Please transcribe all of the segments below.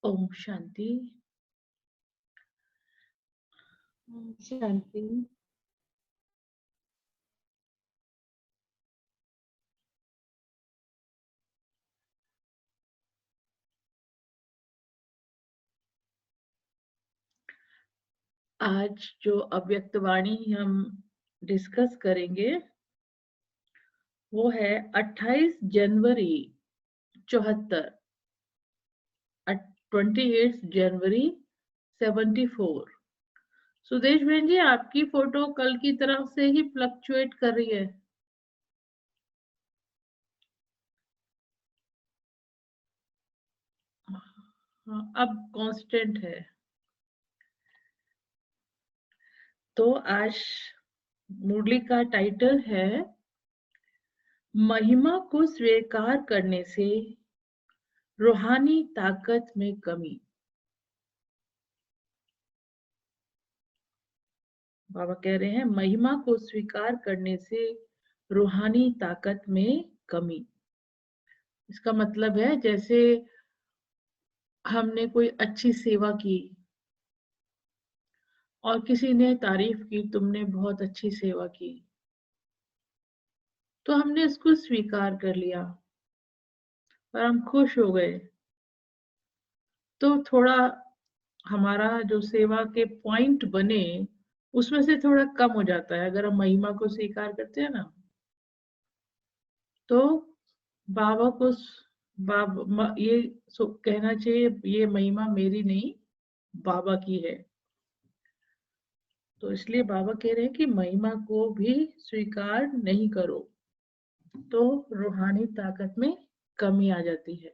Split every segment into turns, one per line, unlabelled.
ओम शांति। ओम शांति। आज जो अव्यक्त वाणी हम डिस्कस करेंगे वो है 28 जनवरी 74, 28 जनवरी 74। सुदेश बहन जी, आपकी फोटो कल की तरफ से ही फ्लक्चुएट कर रही है। हाँ, अब कांस्टेंट है। तो आज मुरली का टाइटल है महिमा को स्वीकार करने से रूहानी ताकत में कमी। बाबा कह रहे हैं महिमा को स्वीकार करने से रूहानी ताकत में कमी। इसका मतलब है जैसे हमने कोई अच्छी सेवा की और किसी ने तारीफ की, तुमने बहुत अच्छी सेवा की, तो हमने इसको स्वीकार कर लिया और हम खुश हो गए। तो थोड़ा हमारा जो सेवा के पॉइंट बने उसमें से थोड़ा कम हो जाता है अगर हम महिमा को स्वीकार करते हैं ना। तो बाबा को ये कहना चाहिए ये महिमा मेरी नहीं, बाबा की है। तो इसलिए बाबा कह रहे हैं कि महिमा को भी स्वीकार नहीं करो तो रूहानी ताकत में कमी आ जाती है।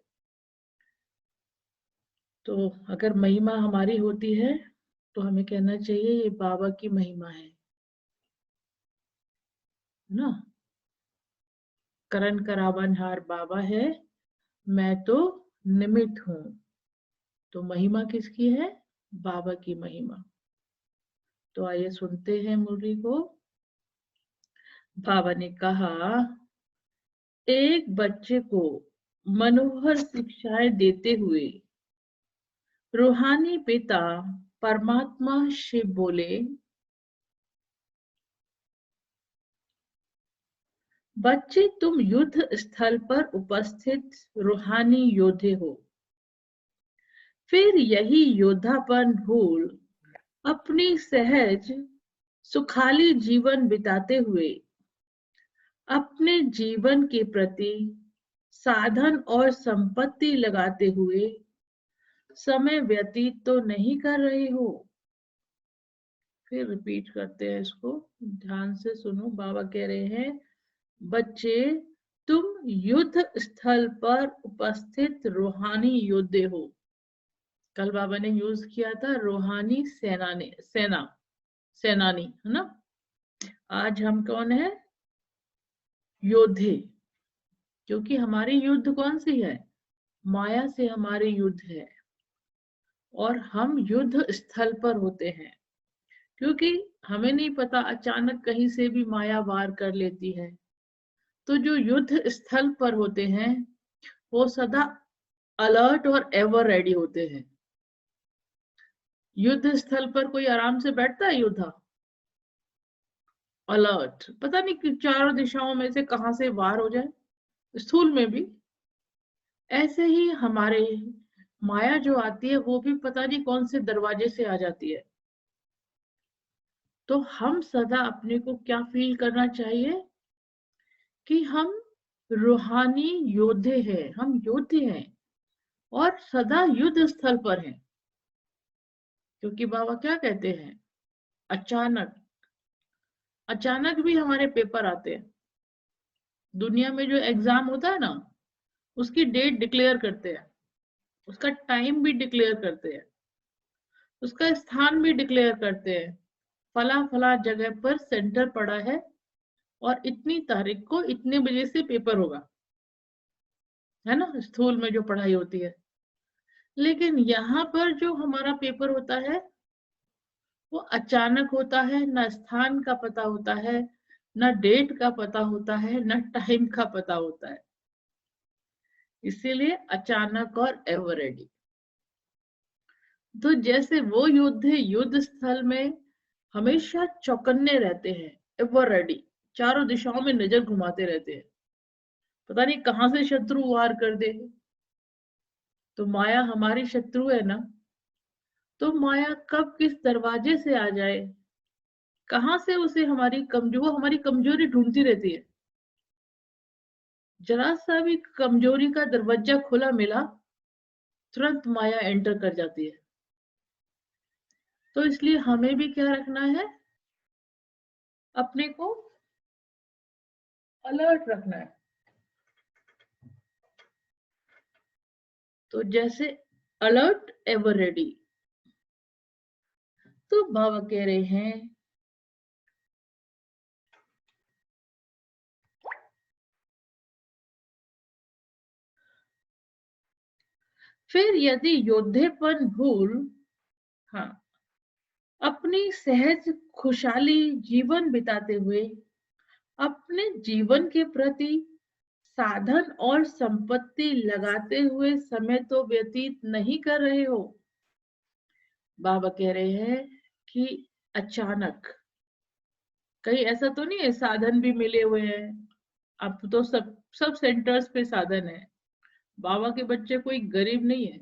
तो अगर महिमा हमारी होती है तो हमें कहना चाहिए ये बाबा की महिमा है ना। करण करावनहार बाबा है, मैं तो निमित्त हूं। तो महिमा किसकी है? बाबा की महिमा। तो आइए सुनते हैं मुरली को। बाबा ने कहा, एक बच्चे को मनोहर शिक्षाएं देते हुए रूहानी पिता परमात्मा शिव बोले, बच्चे तुम युद्ध स्थल पर उपस्थित रूहानी योद्धे हो। फिर यही योद्धापन भूल अपनी सहज सुखाली जीवन बिताते हुए अपने जीवन के प्रति साधन और संपत्ति लगाते हुए समय व्यतीत तो नहीं कर रहे हो। फिर रिपीट करते हैं इसको, ध्यान से सुनो। बाबा कह रहे हैं, बच्चे तुम युद्ध स्थल पर उपस्थित रूहानी योद्धे हो। कल बाबा ने यूज किया था रूहानी सेनानी, है ना। आज हम कौन है? योद्धे। क्योंकि हमारी युद्ध कौन सी है? माया से हमारी युद्ध है और हम युद्ध स्थल पर होते हैं। क्योंकि हमें नहीं पता, अचानक कहीं से भी माया वार कर लेती है। तो जो युद्ध स्थल पर होते हैं वो सदा अलर्ट और एवर रेडी होते हैं। युद्ध स्थल पर कोई आराम से बैठता है? योद्धा अलर्ट, पता नहीं कि चारों दिशाओं में से कहां से वार हो जाए। स्थूल में भी ऐसे ही हमारे माया जो आती है वो भी पता नहीं कौन से दरवाजे से आ जाती है। तो हम सदा अपने को क्या फील करना चाहिए कि हम रूहानी योद्धे हैं, हम योद्धे हैं और सदा युद्ध स्थल पर हैं। क्योंकि बाबा क्या कहते हैं, अचानक अचानक भी हमारे पेपर आते हैं। दुनिया में जो एग्जाम होता है ना, उसकी डेट डिक्लेयर करते हैं, उसका टाइम भी डिक्लेयर करते हैं, उसका स्थान भी डिक्लेयर करते हैं। फला फला जगह पर सेंटर पड़ा है और इतनी तारीख को इतने बजे से पेपर होगा, है ना, स्थूल में जो पढ़ाई होती है। लेकिन यहाँ पर जो हमारा पेपर होता है वो अचानक होता है, ना स्थान का पता होता है, ना डेट का पता होता है, ना टाइम का पता होता है। इसीलिए अचानक और एवर रेडी। तो जैसे वो योद्धे युद्ध स्थल में हमेशा चौकन्ने रहते हैं, एवर रेडी, चारों दिशाओं में नजर घुमाते रहते हैं, पता नहीं कहां से शत्रु वार कर दे। तो माया हमारी शत्रु है ना, तो माया कब किस दरवाजे से आ जाए, कहां से उसे वो हमारी कमजोरी ढूंढती रहती है। जरा सा भी कमजोरी का दरवाजा खुला मिला, तुरंत माया एंटर कर जाती है। तो इसलिए हमें भी क्या रखना है, अपने को अलर्ट रखना है। तो जैसे अलर्ट एवर रेडी। तो बाबा कह रहे हैं, फिर यदि योद्धेपन भूल, हाँ, अपनी सहज खुशहाली जीवन बिताते हुए अपने जीवन के प्रति साधन और संपत्ति लगाते हुए समय तो व्यतीत नहीं कर रहे हो। बाबा कह रहे हैं कि अचानक कहीं ऐसा तो नहीं है साधन भी मिले हुए हैं, अब तो सब सब सेंटर्स पे साधन है। बाबा के बच्चे कोई गरीब नहीं है।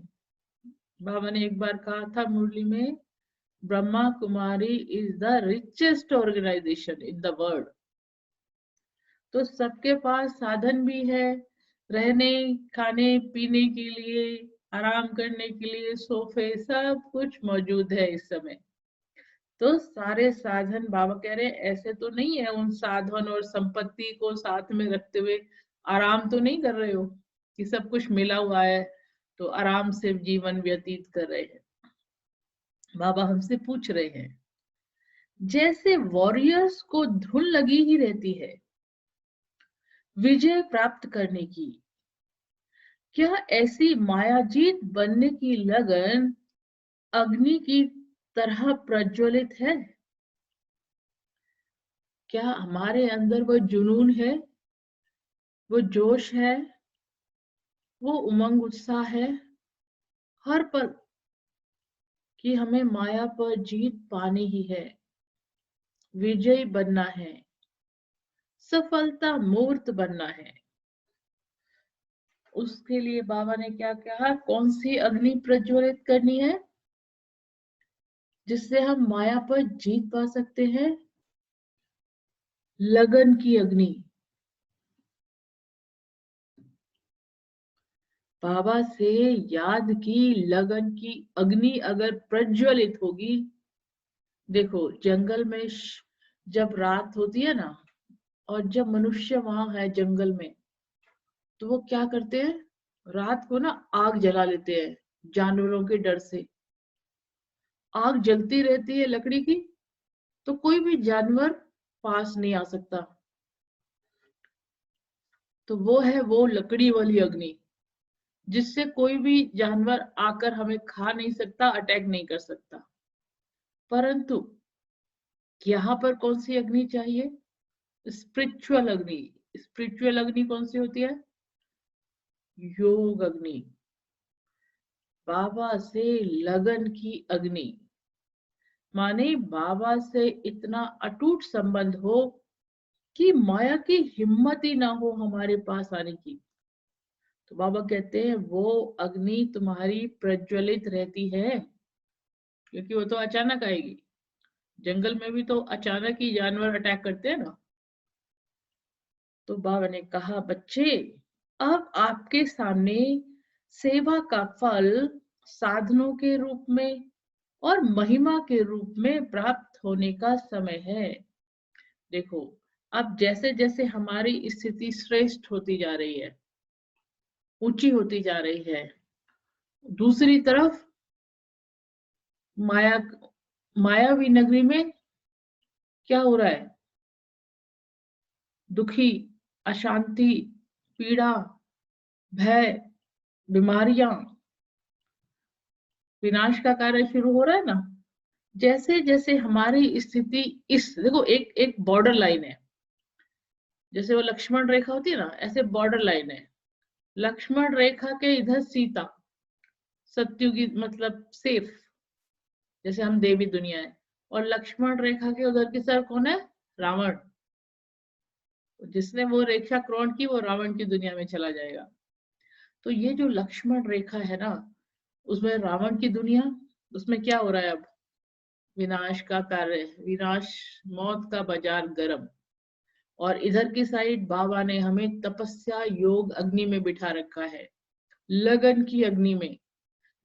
बाबा ने एक बार कहा था मुरली में, Brahma Kumari is the richest organisation in the world. तो सबके पास साधन भी है, रहने खाने पीने के लिए, आराम करने के लिए सोफे, सब कुछ मौजूद है इस समय। तो सारे साधन, बाबा कह रहे हैं ऐसे तो नहीं है उन साधन और संपत्ति को साथ में रखते हुए आराम तो नहीं कर रहे हो कि सब कुछ मिला हुआ है तो आराम से जीवन व्यतीत कर रहे हैं। बाबा हमसे पूछ रहे हैं, जैसे वॉरियर्स को धुन लगी ही रहती है विजय प्राप्त करने की, क्या ऐसी मायाजीत बनने की लगन अग्नि की तरह प्रज्वलित है? क्या हमारे अंदर वो जुनून है, वो जोश है, वो उमंग उत्साह है हर पल कि हमें माया पर जीत पानी ही है, विजयी बनना है, सफलता मूर्त बनना है। उसके लिए बाबा ने क्या कहा, कौन सी अग्नि प्रज्वलित करनी है जिससे हम माया पर जीत पा सकते हैं? लगन की अग्नि। बाबा से याद की लगन की अग्नि अगर प्रज्वलित होगी, देखो जंगल में जब रात होती है ना, और जब मनुष्य वहां है जंगल में, तो वो क्या करते हैं, रात को ना आग जला लेते हैं जानवरों के डर से। आग जलती रहती है लकड़ी की, तो कोई भी जानवर पास नहीं आ सकता। तो वो है वो लकड़ी वाली अग्नि, जिससे कोई भी जानवर आकर हमें खा नहीं सकता, अटैक नहीं कर सकता। परंतु यहाँ पर कौन सी अग्नि चाहिए? स्पिरिचुअल अग्नि। स्पिरिचुअल अग्नि कौन सी होती है? योग अग्नि। बाबा से लगन की अग्नि, माने बाबा से इतना अटूट संबंध हो कि माया की हिम्मत ही ना हो हमारे पास आने की। तो बाबा कहते हैं वो अग्नि तुम्हारी प्रज्वलित रहती है, क्योंकि वो तो अचानक आएगी। जंगल में भी तो अचानक ही जानवर अटैक करते हैं ना। तो बाबा ने कहा, बच्चे अब आपके सामने सेवा का फल साधनों के रूप में और महिमा के रूप में प्राप्त होने का समय है। देखो अब जैसे जैसे हमारी स्थिति श्रेष्ठ होती जा रही है, ऊंची होती जा रही है, दूसरी तरफ माया मायावी नगरी में क्या हो रहा है? दुखी, अशांति, पीड़ा, भय, बीमारियां, विनाश का कार्य शुरू हो रहा है ना। जैसे जैसे हमारी स्थिति, इस देखो एक एक बॉर्डर लाइन है, जैसे वो लक्ष्मण रेखा होती है ना, ऐसे बॉर्डर लाइन है। लक्ष्मण रेखा के इधर सीता, सत्युगी मतलब सेफ, जैसे हम देवी दुनिया है, और लक्ष्मण रेखा के उधर की तरफ कौन है? रावण। जिसने वो रेखा क्रॉस की वो रावण की दुनिया में चला जाएगा। तो ये जो लक्ष्मण रेखा है ना, उसमें रावण की दुनिया, उसमें क्या हो रहा है अब? विनाश का कार्य, विनाश, मौत का बाजार गर्म। और इधर की साइड बाबा ने हमें तपस्या योग अग्नि में बिठा रखा है, लगन की अग्नि में।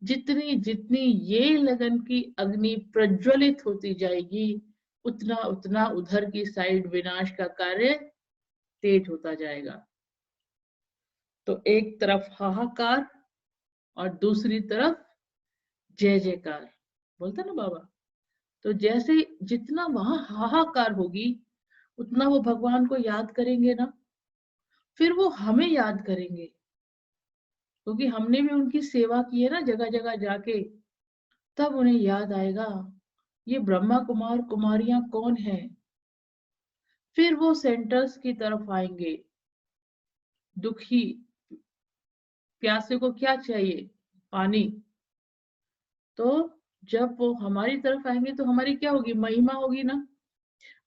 जितनी जितनी ये लगन की अग्नि प्रज्वलित होती जाएगी, उतना उतना उधर की साइड विनाश का कार्य तेज होता जाएगा। तो एक तरफ हाहाकार और दूसरी तरफ जय जयकार, बोलता ना बाबा। तो जैसे जितना वहां हाहाकार होगी, उतना वो भगवान को याद करेंगे ना, फिर वो हमें याद करेंगे, क्योंकि हमने भी उनकी सेवा की है ना जगह जगह जाके। तब उन्हें याद आएगा ये ब्रह्मा कुमार कुमारियां कौन है। फिर वो सेंटर्स की तरफ आएंगे, दुखी, प्यासे को क्या चाहिए? पानी। तो जब वो हमारी तरफ आएंगे तो हमारी क्या होगी? महिमा होगी ना।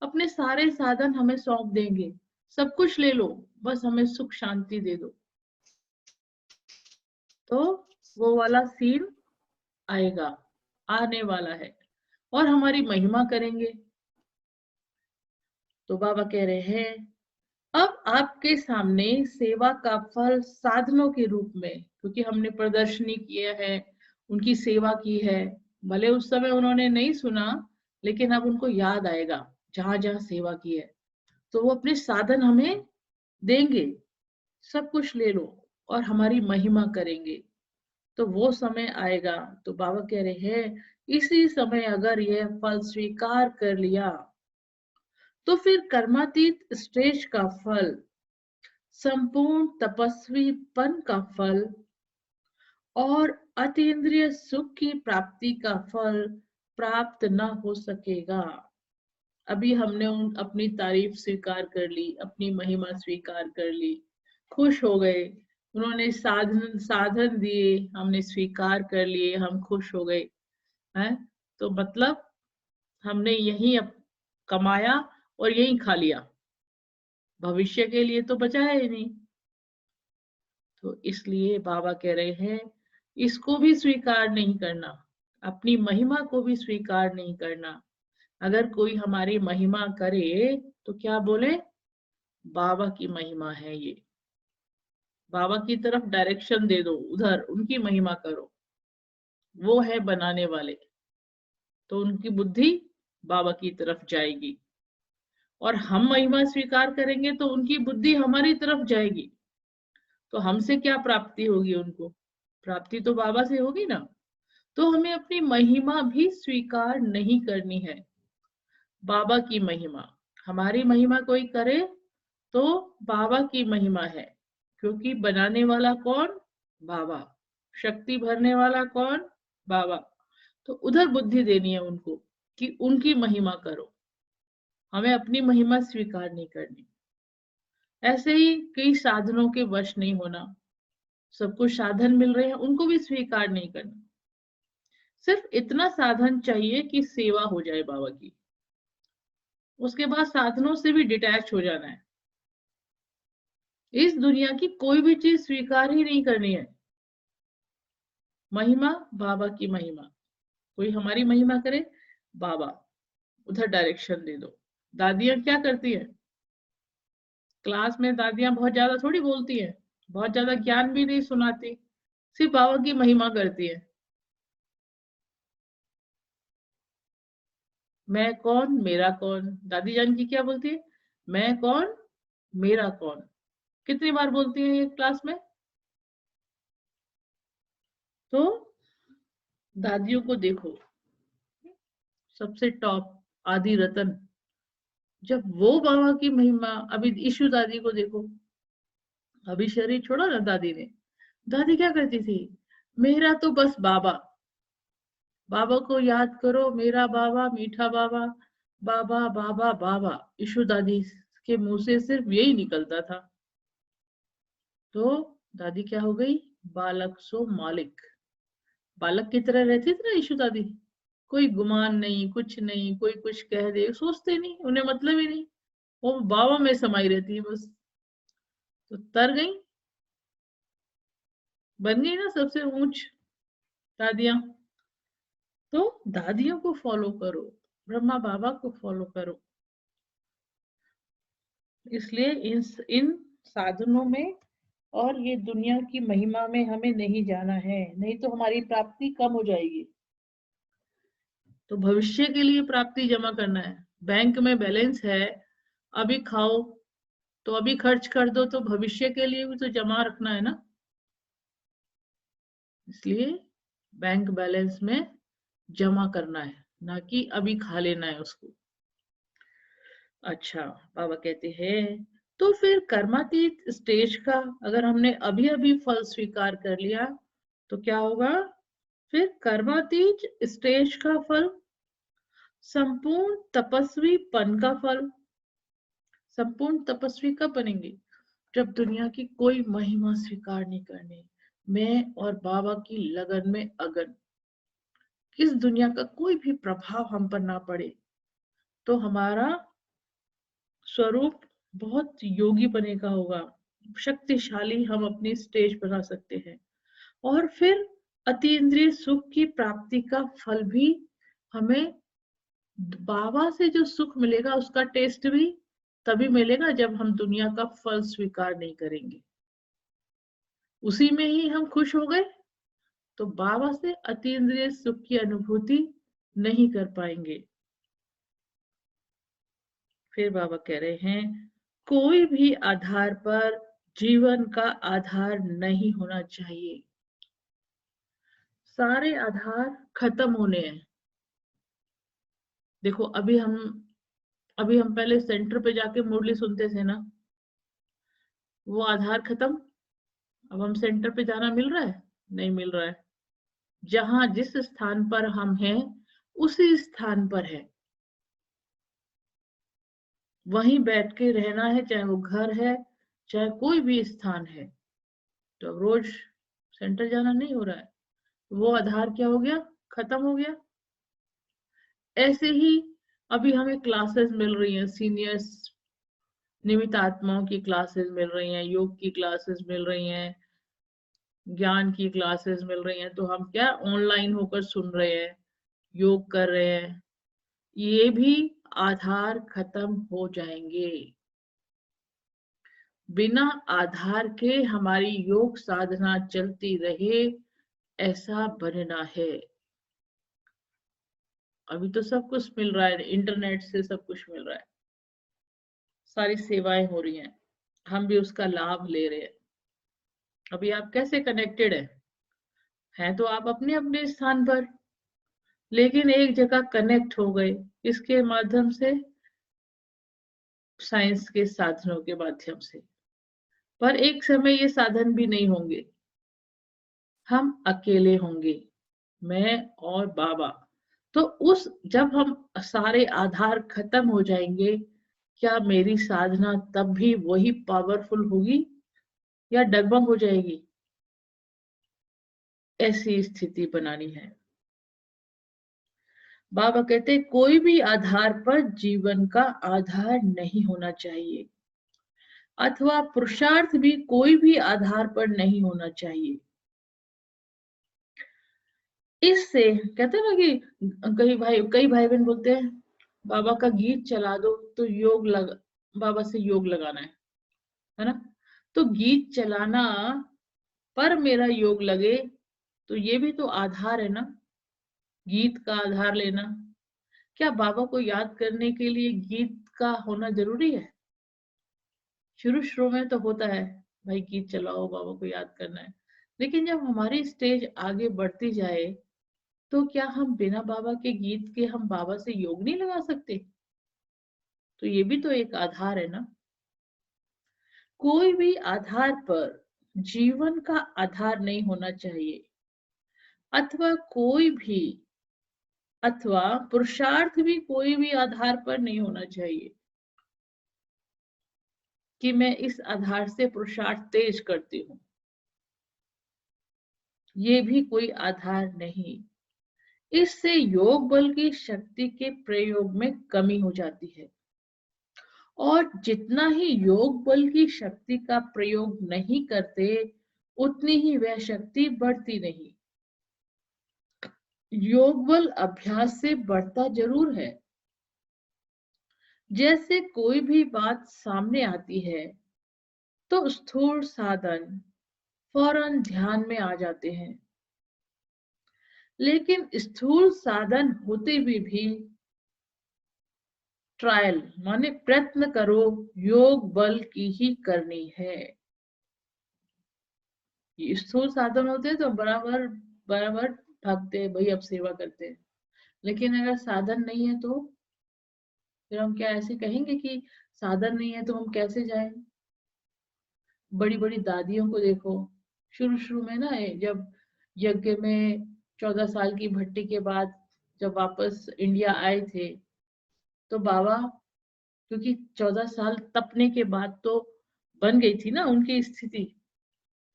अपने सारे साधन हमें सौंप देंगे, सब कुछ ले लो, बस हमें सुख शांति दे दो। तो वो वाला सीन आएगा, आने वाला है, और हमारी महिमा करेंगे। तो बाबा कह रहे हैं अब आपके सामने सेवा का फल साधनों के रूप में, क्योंकि हमने प्रदर्शनी किया है, उनकी सेवा की है। भले उस समय उन्होंने नहीं सुना, लेकिन अब उनको याद आएगा जहां जहां सेवा की है। तो वो अपने साधन हमें देंगे, सब कुछ ले लो और हमारी महिमा करेंगे। तो वो समय आएगा। तो बाबा कह रहे हैं इसी समय अगर यह फल स्वीकार कर लिया, तो फिर कर्मातीत स्टेज का फल, संपूर्ण तपस्वीपन का फल और अतीन्द्रिय सुख की प्राप्ति का फल प्राप्त न हो सकेगा। अभी हमने अपनी तारीफ स्वीकार कर ली, अपनी महिमा स्वीकार कर ली, खुश हो गए। उन्होंने साधन साधन दिए, हमने स्वीकार कर लिए, हम खुश हो गए हैं। तो मतलब हमने यही कमाया और यही खा लिया, भविष्य के लिए तो बचा है ही नहीं। तो इसलिए बाबा कह रहे हैं इसको भी स्वीकार नहीं करना, अपनी महिमा को भी स्वीकार नहीं करना। अगर कोई हमारी महिमा करे तो क्या बोले? बाबा की महिमा है ये, बाबा की तरफ डायरेक्शन दे दो, उधर उनकी महिमा करो। वो है बनाने वाले, तो उनकी बुद्धि बाबा की तरफ जाएगी। और हम महिमा स्वीकार करेंगे तो उनकी बुद्धि हमारी तरफ जाएगी। तो हमसे क्या प्राप्ति होगी? उनको प्राप्ति तो बाबा से होगी ना। तो हमें अपनी महिमा भी स्वीकार नहीं करनी है, बाबा की महिमा। हमारी महिमा कोई करे तो बाबा की महिमा है, क्योंकि बनाने वाला कौन? बाबा। शक्ति भरने वाला कौन? बाबा। तो उधर बुद्धि देनी है उनको कि उनकी महिमा करो, हमें अपनी महिमा स्वीकार नहीं करनी। ऐसे ही कई साधनों के वश नहीं होना, सबको साधन मिल रहे हैं उनको भी स्वीकार नहीं करना। सिर्फ इतना साधन चाहिए कि सेवा हो जाए बाबा की, उसके बाद साधनों से भी डिटैच हो जाना है। इस दुनिया की कोई भी चीज स्वीकार ही नहीं करनी है। महिमा बाबा की महिमा, कोई हमारी महिमा करे, बाबा उधर डायरेक्शन दे दो। दादियां क्या करती हैं? क्लास में दादियां बहुत ज्यादा थोड़ी बोलती हैं, बहुत ज्यादा ज्ञान भी नहीं सुनाती, सिर्फ बाबा की महिमा करती है। मैं कौन मेरा कौन, दादी जान की क्या बोलती है? मैं कौन मेरा कौन। कितनी बार बोलती है ये क्लास में? तो दादियों को देखो, सबसे टॉप आदि रतन, जब वो बाबा की महिमा। अभी ईशु दादी को देखो, अभी शरीर छोड़ा ना दादी ने। दादी क्या करती थी? मेरा तो बस बाबा, बाबा को याद करो, मेरा बाबा मीठा बाबा, बाबा बाबा बाबा। ईशु दादी के मुंह से सिर्फ यही निकलता था। तो दादी क्या हो गई? बालक सो मालिक, बालक की तरह रहती थी ना ईशु दादी। कोई गुमान नहीं, कुछ नहीं, कोई कुछ कह दे, सोचते नहीं, उन्हें मतलब ही नहीं, वो बाबा में समाई रहती है बस। तो तर गई, बन गई ना सबसे ऊंच दादियां। तो दादियों को फॉलो करो, ब्रह्मा बाबा को फॉलो करो। इसलिए इन साधनों में और ये दुनिया की महिमा में हमें नहीं जाना है, नहीं तो हमारी प्राप्ति कम हो जाएगी। तो भविष्य के लिए प्राप्ति जमा करना है। बैंक में बैलेंस है, अभी खाओ तो अभी खर्च कर दो, तो भविष्य के लिए भी तो जमा रखना है ना। इसलिए बैंक बैलेंस में जमा करना है, ना कि अभी खा लेना है उसको। अच्छा, बाबा कहते हैं तो फिर कर्मातीत स्टेज का अगर हमने अभी अभी फल स्वीकार कर लिया तो क्या होगा? फिर कर्मातीत स्टेज का फल संपूर्ण तपस्वीपन का फल। संपूर्ण तपस्वी कब बनेंगे? जब दुनिया की कोई महिमा स्वीकार नहीं करनी, मैं और बाबा की लगन में अगन, किस दुनिया का कोई भी प्रभाव हम पर ना पड़े, तो हमारा स्वरूप बहुत योगी बने का होगा, शक्तिशाली हम अपनी स्टेज बना सकते हैं। और फिर अतीन्द्रिय सुख की प्राप्ति का फल भी हमें बाबा से जो सुख मिलेगा उसका टेस्ट भी तभी मिलेगा जब हम दुनिया का फल स्वीकार नहीं करेंगे। उसी में ही हम खुश हो गए तो बाबा से अतीन्द्रिय सुख की अनुभूति नहीं कर पाएंगे। फिर बाबा कह रहे हैं कोई भी आधार पर जीवन का आधार नहीं होना चाहिए। सारे आधार खत्म होने हैं। देखो अभी हम पहले सेंटर पे जाके मुरली सुनते थे ना, वो आधार खत्म। अब हम सेंटर पे जाना मिल रहा है? नहीं मिल रहा है। जहां जिस स्थान पर हम हैं उसी स्थान पर है, वहीं बैठ के रहना है, चाहे वो घर है चाहे कोई भी स्थान है। तो अब रोज सेंटर जाना नहीं हो रहा है, वो आधार क्या हो गया? खत्म हो गया। ऐसे ही अभी हमें क्लासेस मिल रही हैं, सीनियर्स निमित्त आत्माओं की क्लासेस मिल रही हैं, योग की क्लासेस मिल रही हैं, ज्ञान की क्लासेस मिल रही हैं, तो हम क्या ऑनलाइन होकर सुन रहे हैं, योग कर रहे हैं। ये भी आधार खत्म हो जाएंगे। बिना आधार के हमारी योग साधना चलती रहे, ऐसा बनना है। अभी तो सब कुछ मिल रहा है, इंटरनेट से सब कुछ मिल रहा है, सारी सेवाएं हो रही हैं, हम भी उसका लाभ ले रहे हैं। अभी आप कैसे कनेक्टेड हैं तो आप अपने अपने स्थान पर, लेकिन एक जगह कनेक्ट हो गए, इसके माध्यम से, साइंस के साधनों के माध्यम से। पर एक समय ये साधन भी नहीं होंगे, हम अकेले होंगे, मैं और बाबा। तो उस जब हम सारे आधार खत्म हो जाएंगे, क्या मेरी साधना तब भी वही पावरफुल होगी या डगमग हो जाएगी? ऐसी स्थिति बनानी है। बाबा कहते कोई भी आधार पर जीवन का आधार नहीं होना चाहिए, अथवा पुरुषार्थ भी कोई भी आधार पर नहीं होना चाहिए। इससे कहते हैं ना कि कई भाई बहन बोलते हैं बाबा का गीत चला दो तो बाबा से योग लगाना है ना। तो गीत चलाना पर मेरा योग लगे, तो ये भी तो आधार है ना, गीत का आधार लेना। क्या बाबा को याद करने के लिए गीत का होना जरूरी है? शुरू शुरू में तो होता है, भाई गीत चलाओ बाबा को याद करना है, लेकिन जब हमारी स्टेज आगे बढ़ती जाए तो क्या हम बिना बाबा के गीत के हम बाबा से योग नहीं लगा सकते? तो ये भी तो एक आधार है ना। कोई भी आधार पर जीवन का आधार नहीं होना चाहिए, अथवा कोई भी अथवा पुरुषार्थ भी कोई भी आधार पर नहीं होना चाहिए कि मैं इस आधार से पुरुषार्थ तेज करती हूँ। ये भी कोई आधार नहीं। इससे योग बल की शक्ति के प्रयोग में कमी हो जाती है, और जितना ही योग बल की शक्ति का प्रयोग नहीं करते, उतनी ही वह शक्ति बढ़ती नहीं। योग बल अभ्यास से बढ़ता जरूर है। जैसे कोई भी बात सामने आती है तो स्थूल साधन फौरन ध्यान में आ जाते हैं, लेकिन स्थूल साधन होते भी ट्रायल माने प्रयत्न करो, योग बल की ही करनी है। ये स्थूल साधन होते हैं तो बराबर बराबर भागते हैं, भाई अब सेवा करते हैं। लेकिन अगर साधन नहीं है तो फिर हम क्या ऐसे कहेंगे कि साधन नहीं है तो हम कैसे जाएं? बड़ी बड़ी दादियों को देखो, शुरू शुरू में ना जब यज्ञ में 14 साल की भट्टी के बाद जब वापस इंडिया आए थे, तो बाबा, क्योंकि 14 साल तपने के बाद तो बन गई थी ना उनकी स्थिति,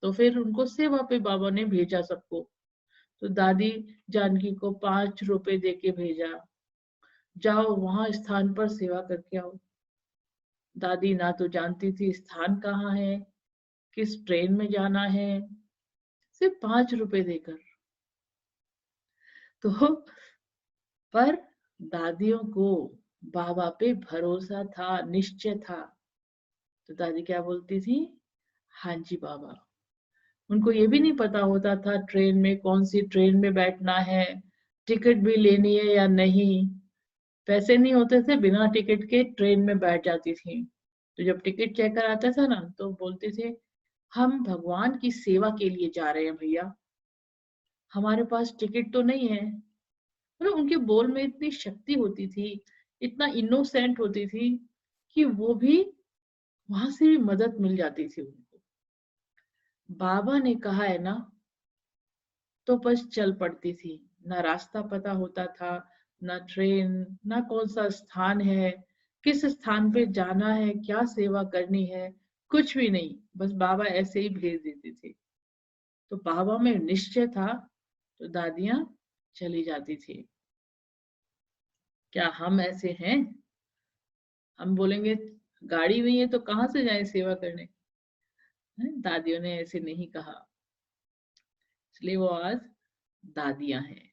तो फिर उनको सेवा पे बाबा ने भेजा सबको। तो दादी जानकी को 5 रुपए दे के भेजा, जाओ वहां स्थान पर सेवा करके आओ। दादी ना तो जानती थी स्थान कहाँ है, किस ट्रेन में जाना है, सिर्फ 5 रुपए देकर। तो पर दादियों को बाबा पे भरोसा था, निश्चय था। तो दादी क्या बोलती थी, हाँ जी बाबा। उनको ये भी नहीं पता होता था ट्रेन में कौन सी ट्रेन में बैठना है, टिकट भी लेनी है या नहीं। पैसे नहीं होते थे, बिना टिकट के ट्रेन में बैठ जाती थी। तो जब टिकट चेकर आता था ना तो बोलते थे, हम भगवान की सेवा के लिए जा रहे हैं भैया, हमारे पास टिकट तो नहीं है। मतलब उनके बोल में इतनी शक्ति होती थी, इतना इनोसेंट होती थी कि वो भी वहां से भी मदद मिल जाती थी उनको। बाबा ने कहा है ना तो बस चल पड़ती थी। ना रास्ता पता होता था, ना ट्रेन, ना कौन सा स्थान है, किस स्थान पे जाना है, क्या सेवा करनी है, कुछ भी नहीं, बस बाबा ऐसे ही भेज देते थे। तो बाबा में निश्चय था तो दादियां चली जाती थी। क्या हम ऐसे हैं? हम बोलेंगे गाड़ी नहीं है तो कहाँ से जाए सेवा करने? दादियों ने ऐसे नहीं कहा, इसलिए वो आज दादियां हैं।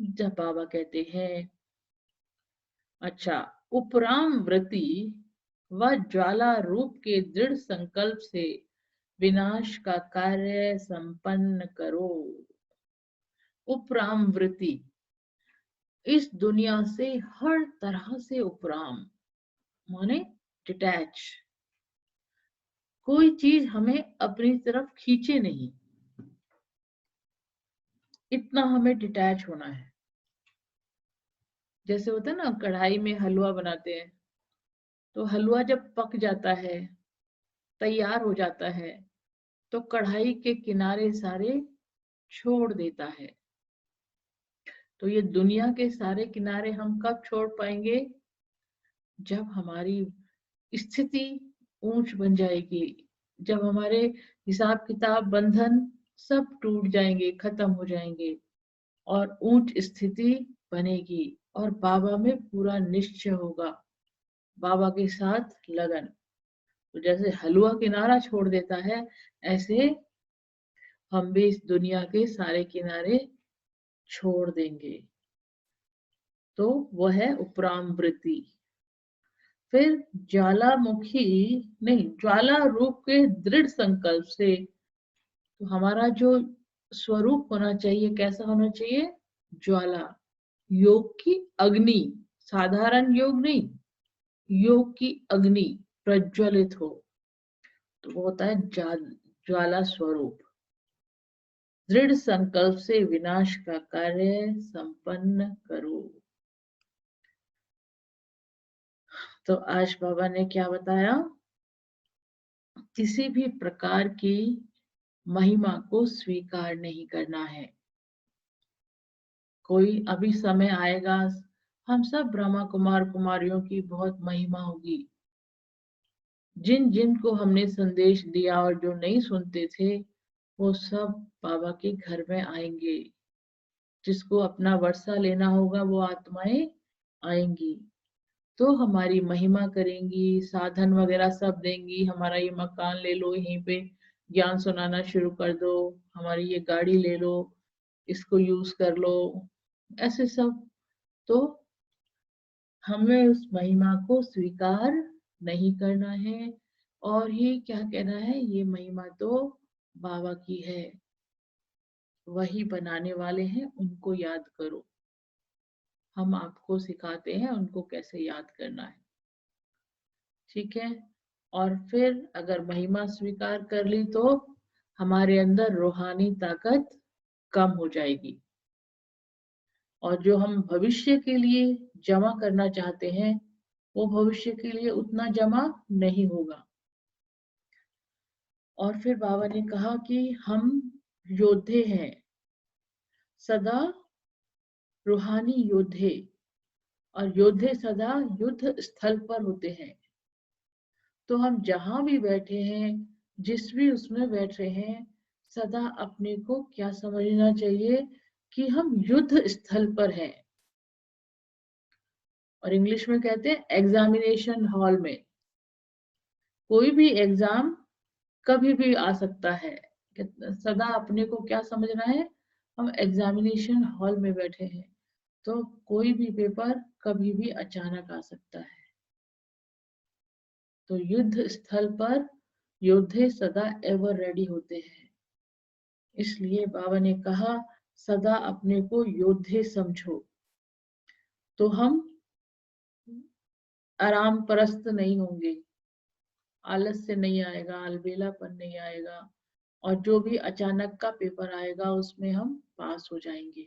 जब बाबा कहते हैं, अच्छा, उपराम वृत्ति व ज्वाला रूप के दृढ़ संकल्प से विनाश का कार्य संपन्न करो। उपराम वृत्ति, इस दुनिया से हर तरह से उपराम माने डिटैच। कोई चीज हमें अपनी तरफ खींचे नहीं, इतना हमें डिटैच होना है। जैसे होता है ना, कढ़ाई में हलवा बनाते हैं, तो हलवा जब पक जाता है, तैयार हो जाता है, तो कढ़ाई के किनारे सारे छोड़ देता है। तो ये दुनिया के सारे किनारे हम कब छोड़ पाएंगे? जब हमारी स्थिति ऊंच बन जाएगी, जब हमारे हिसाब किताब बंधन सब टूट जाएंगे, खत्म हो जाएंगे, और ऊंच स्थिति बनेगी, और बाबा में पूरा निश्चय होगा, बाबा के साथ लगन। तो जैसे हलवा किनारा छोड़ देता है, ऐसे हम भी इस दुनिया के सारे किनारे छोड़ देंगे। तो वह है उपराम वृत्ति। फिर ज्वालामुखी नहीं, ज्वाला रूप के दृढ़ संकल्प से, तो हमारा जो स्वरूप होना चाहिए कैसा होना चाहिए? ज्वाला, योग की अग्नि, साधारण योग नहीं, योग की अग्नि प्रज्वलित हो, तो वो होता है ज्वाला स्वरूप। दृढ़ संकल्प से विनाश का कार्य संपन्न करो। तो आज बाबा ने क्या बताया? किसी भी प्रकार की महिमा को स्वीकार नहीं करना है। कोई अभी समय आएगा, हम सब ब्रह्मा कुमार कुमारियों की बहुत महिमा होगी। जिन जिन को हमने संदेश दिया और जो नहीं सुनते थे, वो सब बाबा के घर में आएंगे। जिसको अपना वर्षा लेना होगा वो आत्माएं आएंगी, तो हमारी महिमा करेंगी, साधन वगैरह सब देंगी। हमारा ये मकान ले लो, यहीं पे ज्ञान सुनाना शुरू कर दो, हमारी ये गाड़ी ले लो, इसको यूज कर लो, ऐसे सब। तो हमें उस महिमा को स्वीकार नहीं करना है, और ये क्या कहना है, ये महिमा तो बाबा की है, वही बनाने वाले हैं, उनको याद करो। हम आपको सिखाते हैं उनको कैसे याद करना है, ठीक है। और फिर अगर महिमा स्वीकार कर ली तो हमारे अंदर रूहानी ताकत कम हो जाएगी, और जो हम भविष्य के लिए जमा करना चाहते हैं वो भविष्य के लिए उतना जमा नहीं होगा। और फिर बाबा ने कहा कि हम योद्धे हैं, सदा रूहानी योद्धे, और योद्धे सदा युद्ध स्थल पर होते हैं। तो हम जहां भी बैठे हैं, जिस भी उसमें बैठ रहे हैं, सदा अपने को क्या समझना चाहिए कि हम युद्ध स्थल पर हैं। और इंग्लिश में कहते हैं एग्जामिनेशन हॉल में। कोई भी एग्जाम कभी भी आ सकता है, सदा अपने को क्या समझना है, हम एग्जामिनेशन हॉल में बैठे हैं, तो कोई भी पेपर कभी भी अचानक आ सकता है। तो युद्ध स्थल पर योद्धे सदा एवर रेडी होते हैं। इसलिए बाबा ने कहा सदा अपने को योद्धे समझो, तो हम आराम परस्त नहीं होंगे, आलस से नहीं आएगा, अलबेलापन नहीं आएगा, और जो भी अचानक का पेपर आएगा उसमें हम पास हो जाएंगे।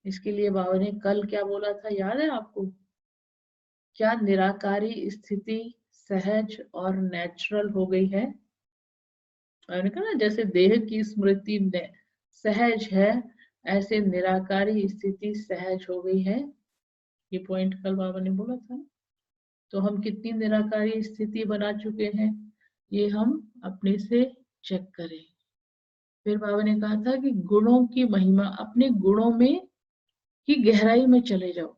इसके लिए बाबा ने कल क्या बोला था, याद है आपको? क्या निराकारी स्थिति सहज और नेचुरल हो गई है। मैंने कहा ना, जैसे देह की स्मृति सहज है, ऐसे निराकारी स्थिति सहज हो गई है। ये पॉइंट कल बाबा ने बोला था। तो हम कितनी निराकारी स्थिति बना चुके हैं, ये हम अपने से चेक करें। फिर बाबा ने कहा था कि गुणों की महिमा, अपने गुणों में की गहराई में चले जाओ।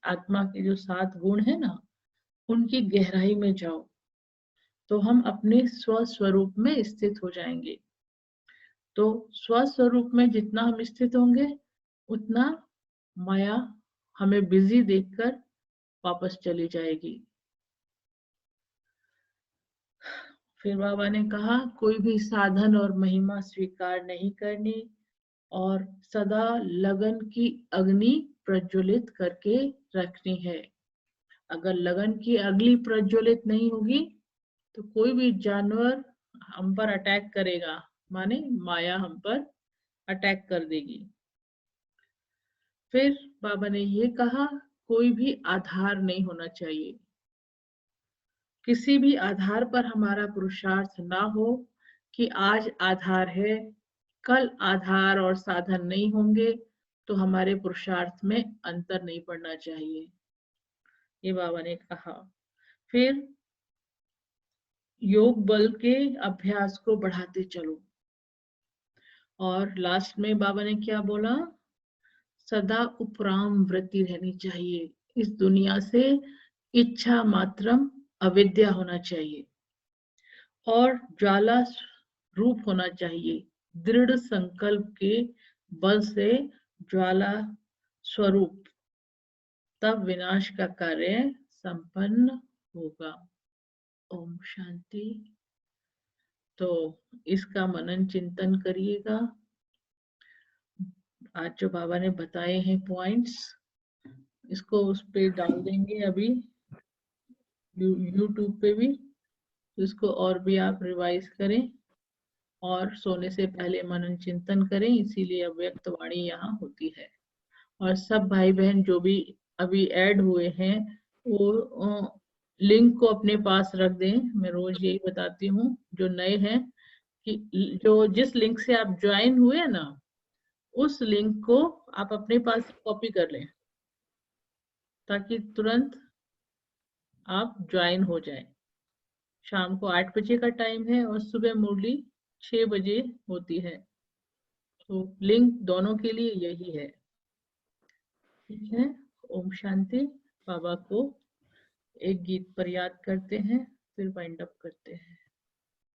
आत्मा के जो 7 गुण है ना, उनकी गहराई में जाओ, तो हम अपने स्वस्वरूप में स्थित हो जाएंगे। तो स्वस्वरूप में जितना हम स्थित होंगे, उतना माया हमें बिजी देखकर वापस चली जाएगी। फिर बाबा ने कहा कोई भी साधन और महिमा स्वीकार नहीं करनी, और सदा लगन की अग्नि प्रज्वलित करके रखनी है। अगर लगन की अग्नि प्रज्वलित नहीं होगी तो कोई भी जानवर हम पर अटैक करेगा, माने माया हम पर अटैक कर देगी। फिर बाबा ने ये कहा कोई भी आधार नहीं होना चाहिए, किसी भी आधार पर हमारा पुरुषार्थ ना हो कि आज आधार है, कल आधार और साधन नहीं होंगे, तो हमारे पुरुषार्थ में अंतर नहीं पड़ना चाहिए, ये बाबा ने कहा। फिर योग बल के अभ्यास को बढ़ाते चलो, और लास्ट में बाबा ने क्या बोला, सदा उपराम वृत्ति रहनी चाहिए, इस दुनिया से इच्छा मात्रम अविद्या होना चाहिए, और ज्वाला रूप होना चाहिए, दृढ़ संकल्प के बल से ज्वाला स्वरूप, तब विनाश का कार्य संपन्न होगा। ओम शांति। तो इसका मनन चिंतन करिएगा। आज जो बाबा ने बताए हैं पॉइंट्स, इसको उस पे डाल देंगे अभी यूट्यूब पे भी, तो इसको और भी आप रिवाइज करें, और सोने से पहले मनन चिंतन करें, इसीलिए अव्यक्त वाणी यहाँ होती है। और सब भाई बहन जो भी अभी ऐड हुए हैं वो लिंक को अपने पास रख दें। मैं रोज यही बताती हूँ जो नए हैं कि जो जिस लिंक से आप ज्वाइन हुए ना, उस लिंक को आप अपने पास कॉपी कर लें, ताकि तुरंत आप ज्वाइन हो जाएं। शाम को 8 बजे का टाइम है और सुबह मुरली 6 बजे होती है। तो लिंक दोनों के लिए यही है। ठीक है, ओम शांति। बाबा को एक गीत पर याद करते हैं, फिर वाइंड अप करते हैं।